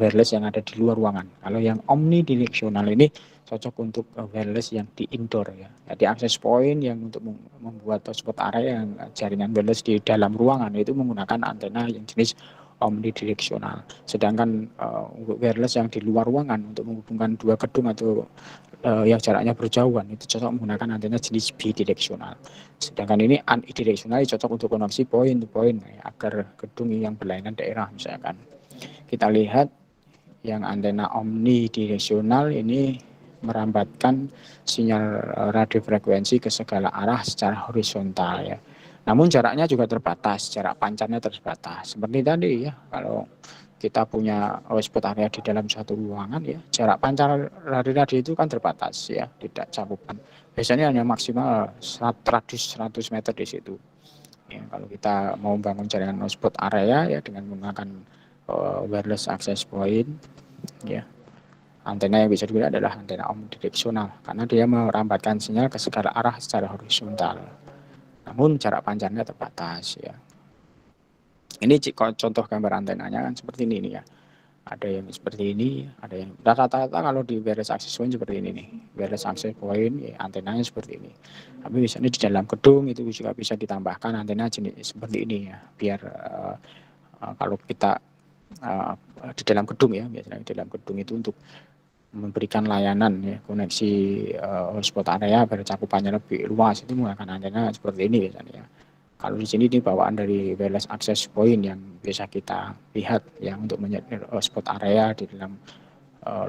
wireless yang ada di luar ruangan. Kalau yang omnidireksional ini cocok untuk wireless yang di indoor ya. Jadi access point yang untuk membuat hotspot area yang jaringan wireless di dalam ruangan itu menggunakan antena yang jenis omnidireksional. Sedangkan wireless yang di luar ruangan untuk menghubungkan dua gedung atau yang jaraknya berjauhan itu cocok menggunakan antena jenis bidireksional. Sedangkan ini unidireksional cocok untuk koneksi point to point ya, agar gedung yang berlainan daerah misalkan. Kita lihat yang antena omnidireksional ini merambatkan sinyal radio frekuensi ke segala arah secara horizontal ya. Namun jaraknya juga terbatas, jarak pancarnya terbatas. Seperti tadi ya, kalau kita punya hotspot area di dalam satu ruangan ya, jarak pancar radio itu kan terbatas ya, tidak cakupan. Biasanya hanya maksimal radius 100 meter di situ. Ya, kalau kita mau bangun jaringan hotspot area ya dengan menggunakan wireless access point ya, antena yang bisa digunakan adalah antena omnidireksional karena dia merambatkan sinyal ke segala arah secara horizontal. Namun jarak pancarnya terbatas ya. Ini contoh gambar antenanya kan seperti ini ya. Ada yang seperti ini, ada yang rata-rata kalau di wireless access point seperti ini nih. Wireless access point ya, antenanya seperti ini. Tapi misalnya di dalam gedung itu juga bisa ditambahkan antena jenis seperti ini ya, biar kalau kita di dalam gedung ya, biasanya di dalam gedung itu untuk memberikan layanan ya, koneksi hotspot area agar cakupannya lebih luas itu menggunakan antena seperti ini biasanya. Kalau di sini ini bawaan dari wireless access point yang bisa kita lihat ya, untuk menyediakan hotspot area di dalam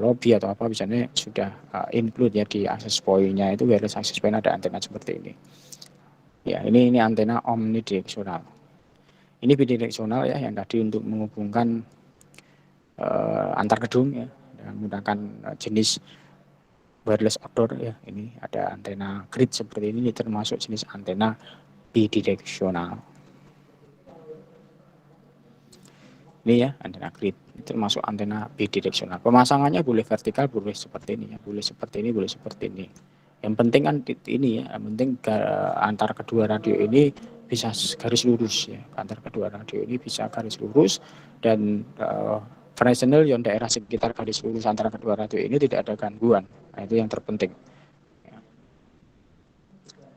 lobby atau apa biasanya sudah include ya di access point-nya itu wireless access point ada antena seperti ini. Ya, ini antena omnidireksional. Ini bidireksional ya, yang tadi untuk menghubungkan antar gedung ya dengan menggunakan jenis wireless outdoor ya. Ini ada antena grid seperti ini termasuk jenis antena bidireksional. Ini ya antena grid, termasuk antena bidireksional. Pemasangannya boleh vertikal, boleh seperti ini ya, boleh seperti ini, boleh seperti ini. Yang penting kan ini ya, yang penting antar kedua radio ini bisa garis lurus ya, antar kedua radio ini bisa garis lurus dan Fresnel yang daerah sekitar garis lurus antara kedua radio ini tidak ada gangguan. Nah, itu yang terpenting. Ya.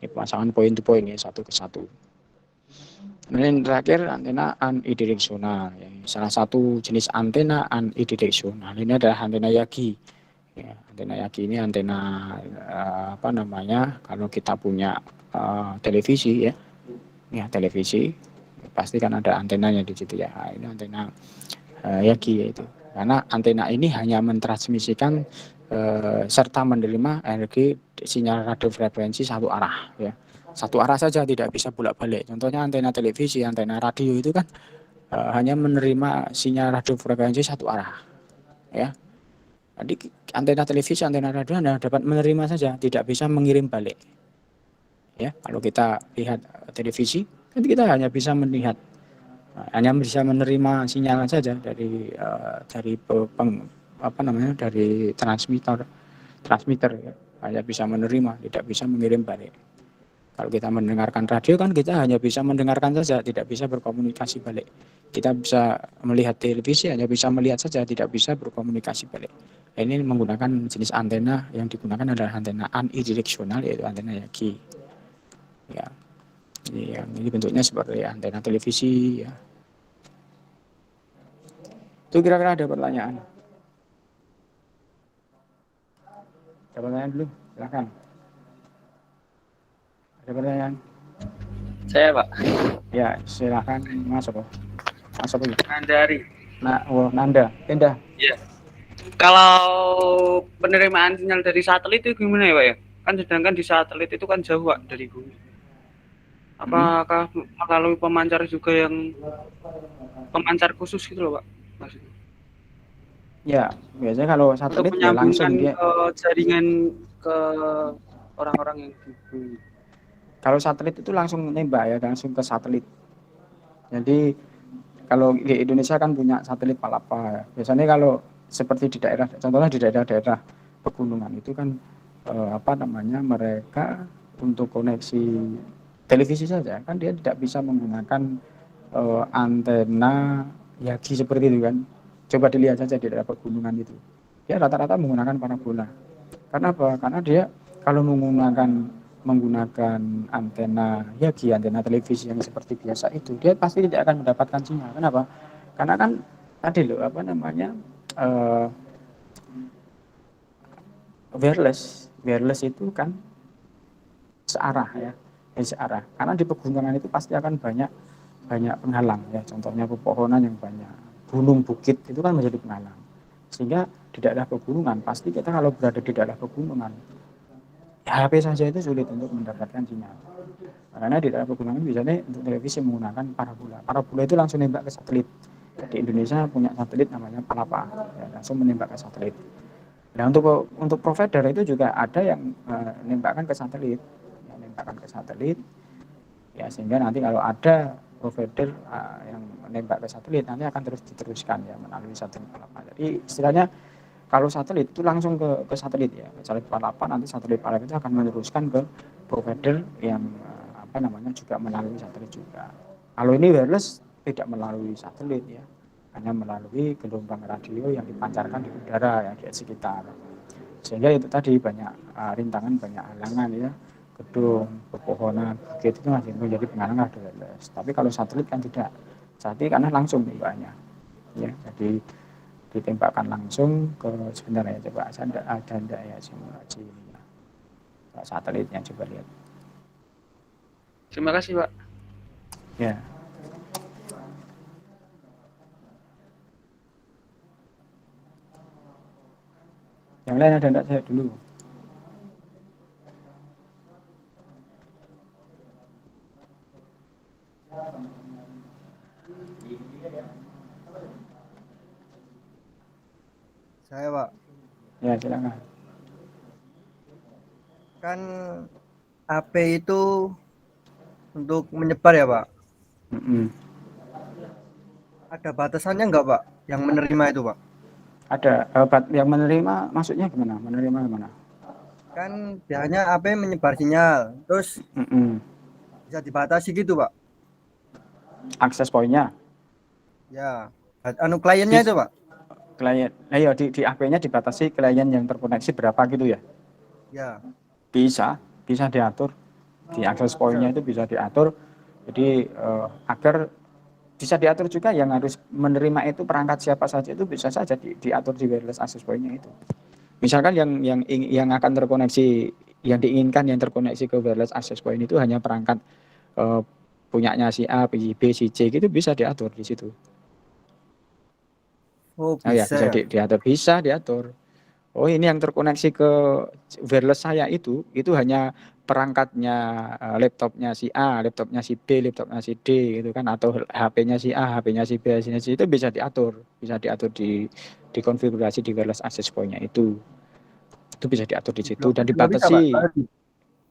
Ini pemasangan point to point ya, satu ke satu. Kemudian terakhir antena unidireksional. Ya. Salah satu jenis antena unidireksional ini adalah antena Yagi. Ya, antena Yagi ini antena apa namanya? Kalau kita punya televisi ya televisi pasti kan ada antenanya di situ ya. Ini antena Yagi yaitu. Karena antena ini hanya mentransmisikan serta menerima energi sinyal radio frekuensi satu arah ya. Satu arah saja, tidak bisa bolak-balik. Contohnya antena televisi, antena radio itu kan hanya menerima sinyal radio frekuensi satu arah ya. Jadi antena televisi, antena radio Anda dapat menerima saja, tidak bisa mengirim balik ya. Kalau kita lihat televisi kan kita hanya bisa melihat, hanya bisa menerima sinyal saja dari dari transmitter ya. Hanya bisa menerima, tidak bisa mengirim balik. Kalau kita mendengarkan radio kan kita hanya bisa mendengarkan saja, tidak bisa berkomunikasi balik. Kita bisa melihat televisi, hanya bisa melihat saja, tidak bisa berkomunikasi balik. Ini menggunakan jenis antena yang digunakan adalah antena unidireksional, yaitu antena Yagi. Ya, ini bentuknya seperti antena televisi. Ya. Itu kira-kira ada pertanyaan? Ada pertanyaan dulu, silakan. Ada pertanyaan? Saya Pak. Ya, silakan masuk. Masuk aja. Nandari. Nanda, Indah. Iya. Kalau penerimaan sinyal dari satelit itu gimana ya Pak ya? Kan sedangkan di satelit itu kan jauh Pak dari bumi. Apakah melalui pemancar juga yang pemancar khusus gitu loh Pak? Maksudnya. Ya, biasanya kalau satelit untuk ya langsung dia ke jaringan ke orang-orang yang di bumi. Kalau satelit itu langsung nembak ya, langsung ke satelit. Jadi kalau di Indonesia kan punya satelit Palapa ya. Biasanya kalau seperti di daerah, contohnya di daerah-daerah pegunungan itu kan mereka untuk koneksi televisi saja kan dia tidak bisa menggunakan antena Yagi seperti itu kan. Coba dilihat saja di daerah pegunungan itu. Dia rata-rata menggunakan parabola. Karena apa? Karena dia kalau menggunakan antena Yagi, antena televisi yang seperti biasa itu, dia pasti tidak akan mendapatkan sinyal. Kenapa? Karena kan tadi loh wireless itu kan searah ya, searah. Karena di pegunungan itu pasti akan banyak penghalang ya. Contohnya pepohonan yang banyak, gunung bukit itu kan menjadi penghalang. Sehingga di daerah pegunungan pasti kita kalau berada di daerah pegunungan HP saja itu sulit untuk mendapatkan sinyal. Karena di daerah pegunungan biasanya untuk televisi menggunakan parabola. Parabola itu langsung nembak ke satelit. Di Indonesia punya satelit namanya Palapa, ya, langsung menembak ke satelit. Nah untuk provider itu juga ada yang menembakkan ke satelit, ya sehingga nanti kalau ada provider yang menembak ke satelit nanti akan terus diteruskan ya melalui satelit Palapa. Jadi istilahnya kalau satelit itu langsung ke satelit ya, satelit Palapa, nanti satelit Palapa itu akan meneruskan ke provider yang juga melalui satelit juga. Kalau ini wireless tidak melalui satelit ya, hanya melalui gelombang radio yang dipancarkan di udara ya di sekitar. Sehingga itu tadi banyak rintangan, banyak halangan ya, gedung, pepohonan, bukit itu masih menjadi penghalang radio wireless. Tapi kalau satelit kan tidak, satelit karena langsung tembaknya ya, jadi ditembakkan langsung ke sebentar ya, coba ada enggak ya simulasi satelitnya, coba lihat. Terima kasih Pak. Ya. Yang lain ada enggak, saya dulu. Saya Pak. Ya silakan. Kan HP itu untuk menyebar ya Pak. Mm-mm. Ada batasannya nggak Pak? Yang menerima itu Pak? Ada yang menerima, maksudnya gimana? Menerima gimana? Kan biasanya HP menyebar sinyal, terus Mm-mm. bisa dibatasi gitu Pak. Akses poinnya, Ya, anu kliennya Bis- itu Pak. klien, ayo di AP-nya dibatasi klien yang terkoneksi berapa gitu ya? Ya, Bisa diatur. Di akses poinnya bisa. itu bisa diatur. Jadi agar bisa diatur juga yang harus menerima itu perangkat siapa saja, itu bisa saja diatur di wireless access point-nya itu. Misalkan yang akan terkoneksi, yang diinginkan yang terkoneksi ke wireless access point itu hanya perangkat punyanya si A, B, si C gitu, bisa diatur di situ. Oh, Nah ya bisa bisa ya. bisa diatur. Oh ini yang terkoneksi ke wireless saya itu hanya perangkatnya laptopnya si A, laptopnya si B, laptopnya si D gitu kan, atau HP-nya si A, HP-nya si B, HP-nya si C, itu bisa diatur dikonfigurasi di wireless access point-nya itu bisa diatur di situ dan Diblokir juga bisa Pak. dibatasi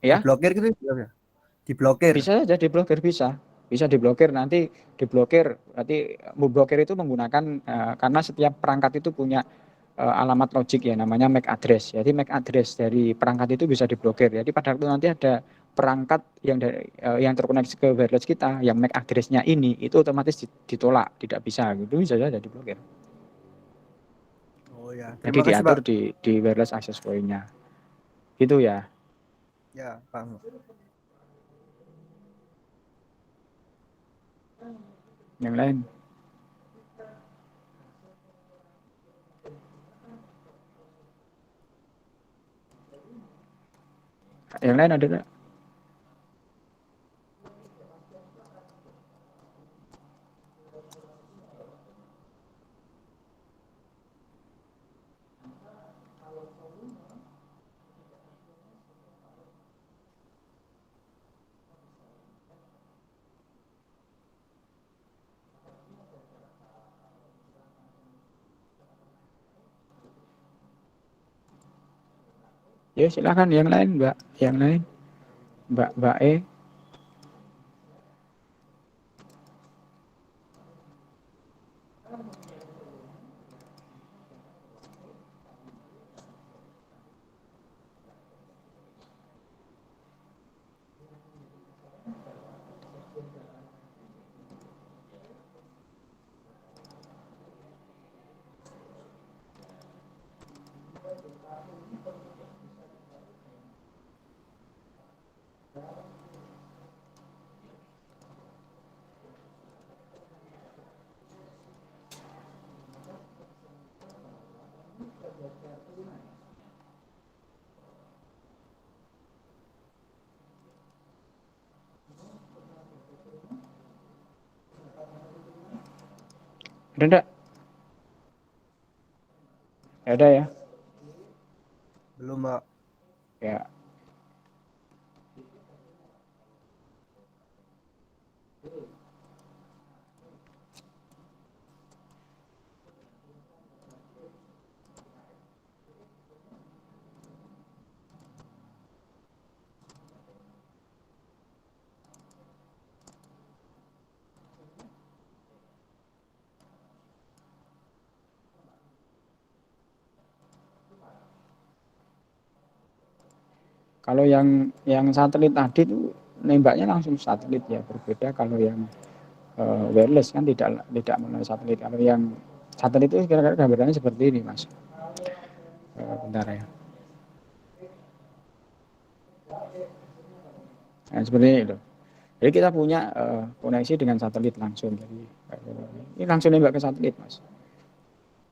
ya. Diblokir gitu bisa ya. Diblokir. Bisa saja diblokir, bisa diblokir, nanti diblokir, berarti memblokir itu menggunakan karena setiap perangkat itu punya alamat logik ya, namanya MAC address. Jadi MAC address dari perangkat itu bisa diblokir. Jadi pada waktu nanti ada perangkat yang terkoneksi ke wireless kita, yang MAC address-nya ini itu otomatis ditolak, tidak bisa, gitu bisa saja diblokir. Oh ya, Jadi terima kasih Pak. diatur di wireless access point-nya. Gitu ya. Ya, Pak. Yang lain. Yang lain ada nggak? Ya silakan yang lain Mbak, yang lain Mbak E. Ada enggak? Ada ya? Belum Pak. Ya. Kalau yang satelit tadi itu nembaknya langsung satelit ya, berbeda kalau yang wireless kan tidak melalui satelit. Kalau yang satelit itu kira-kira gambarannya seperti ini Mas. Bentar ya. Nah, seperti ini loh. Jadi kita punya koneksi dengan satelit langsung. Jadi ini langsung nembak ke satelit Mas.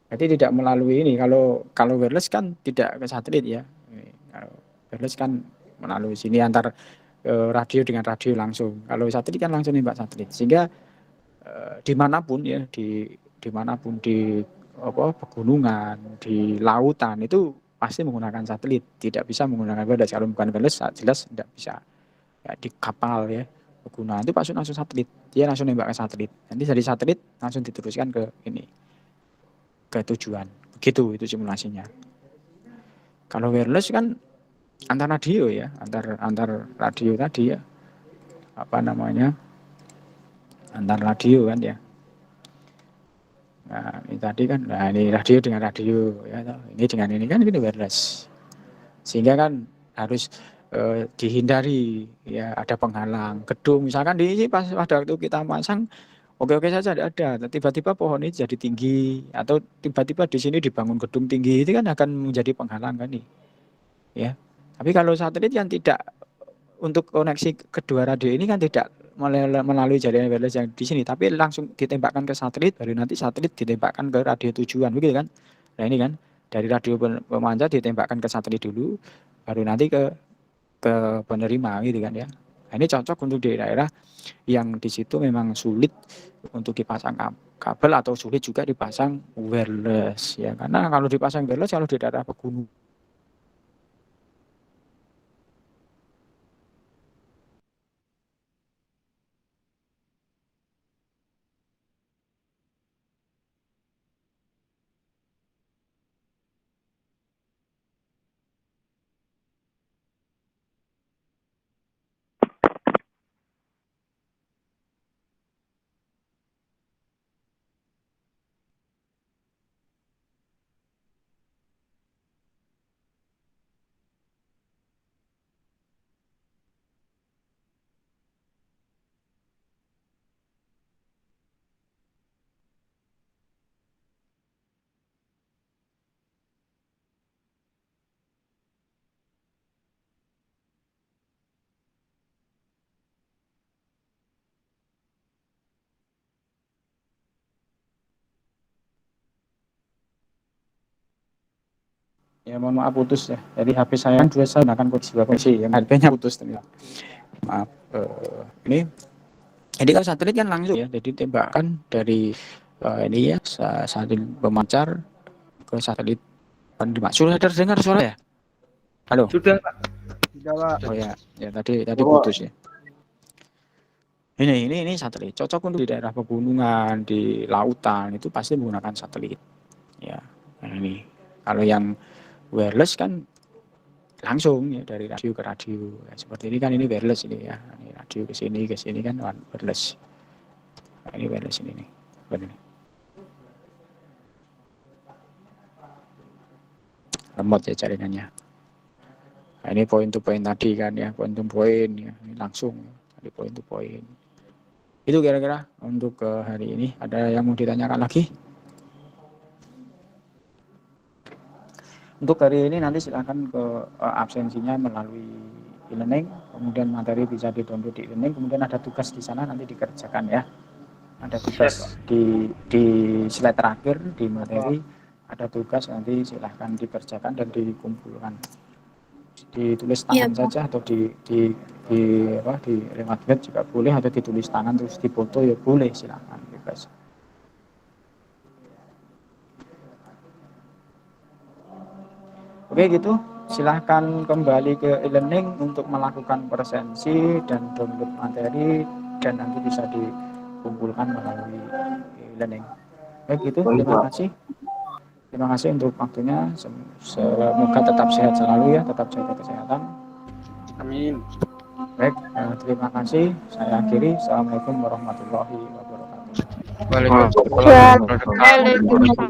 Jadi tidak melalui ini. Kalau wireless kan tidak ke satelit ya. Kalau wireless kan melalui sini antar radio dengan radio langsung. Kalau satelit kan langsung nembak satelit. Sehingga dimanapun ya, dimanapun di pegunungan, di lautan itu pasti menggunakan satelit. Tidak bisa menggunakan wireless. Kalau bukan wireless jelas tidak bisa. Ya, di kapal ya, pegunungan itu langsung satelit. Dia langsung nembak ke satelit. Nanti dari satelit langsung diteruskan ke ini, ke tujuan. Begitu itu simulasinya. Kalau wireless kan antar radio ya, antar radio tadi ya, apa namanya, antar radio kan ya. Nah ini tadi kan, nah ini radio dengan radio ya, ini dengan ini kan ini wireless, sehingga kan harus dihindari ya ada penghalang gedung, misalkan di sini pas pada waktu kita pasang oke-oke saja tidak ada, tiba-tiba pohon ini jadi tinggi atau tiba-tiba di sini dibangun gedung tinggi, itu kan akan menjadi penghalang kan nih ya. Tapi kalau satelit yang tidak, untuk koneksi kedua radio ini kan tidak melalui jaringan wireless yang di sini, tapi langsung ditembakkan ke satelit, baru nanti satelit ditembakkan ke radio tujuan, begitu kan. Nah ini kan dari radio pemancar ditembakkan ke satelit dulu, baru nanti ke penerima gitu kan ya. Nah, ini cocok untuk di daerah yang di situ memang sulit untuk dipasang kabel atau sulit juga dipasang wireless ya, karena kalau dipasang wireless kalau di daerah pegunungan ya, mohon maaf putus ya. Jadi HP saya kan dua saya gunakan kondisi yang harganya putus ternyata. Maaf. Ini jadi kalau satelit kan langsung ya, jadi tembakan dari ini ya satelit pemancar ke satelit penerima. Sudah terdengar suara ya? Halo. Sudah, Pak. Sudah, Pak. Oh ya, ya tadi putus ya. Ini satelit cocok untuk di daerah pegunungan, di lautan itu pasti menggunakan satelit. Ya, nah ini kalau yang wireless kan langsung ya dari radio ke radio. Ya, seperti ini kan ini wireless ini ya. Ini radio ke sini kan wireless. Nah, ini wireless ini nih. Ini. Remote ya jaringannya. Nah, ini point to point tadi kan ya, point to point ya. Ini langsung dari point to point. Itu kira-kira untuk hari ini. Ada yang mau ditanyakan lagi? Untuk hari ini nanti silakan ke absensinya melalui e-learning, kemudian materi bisa di-download di e-learning, kemudian ada tugas di sana nanti dikerjakan ya. Ada tugas di slide terakhir di materi, ada tugas nanti silahkan dikerjakan dan dikumpulkan. Ditulis tangan saja atau di lewat web juga boleh, atau ditulis tangan terus difoto ya boleh, silakan bebas. Oke gitu, silahkan kembali ke e-learning untuk melakukan presensi dan download materi dan nanti bisa dikumpulkan melalui e-learning. Baik gitu, terima kasih. Terima kasih untuk waktunya. Semoga tetap sehat selalu ya, tetap jaga kesehatan. Amin. Baik, terima kasih. Saya akhiri. Assalamualaikum warahmatullahi wabarakatuh. Waalaikumsalam.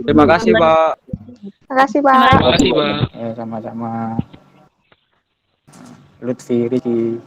Terima kasih, Pak. Terima kasih, Pak. Terima kasih, Pak. Sama-sama. Lutfi Riki.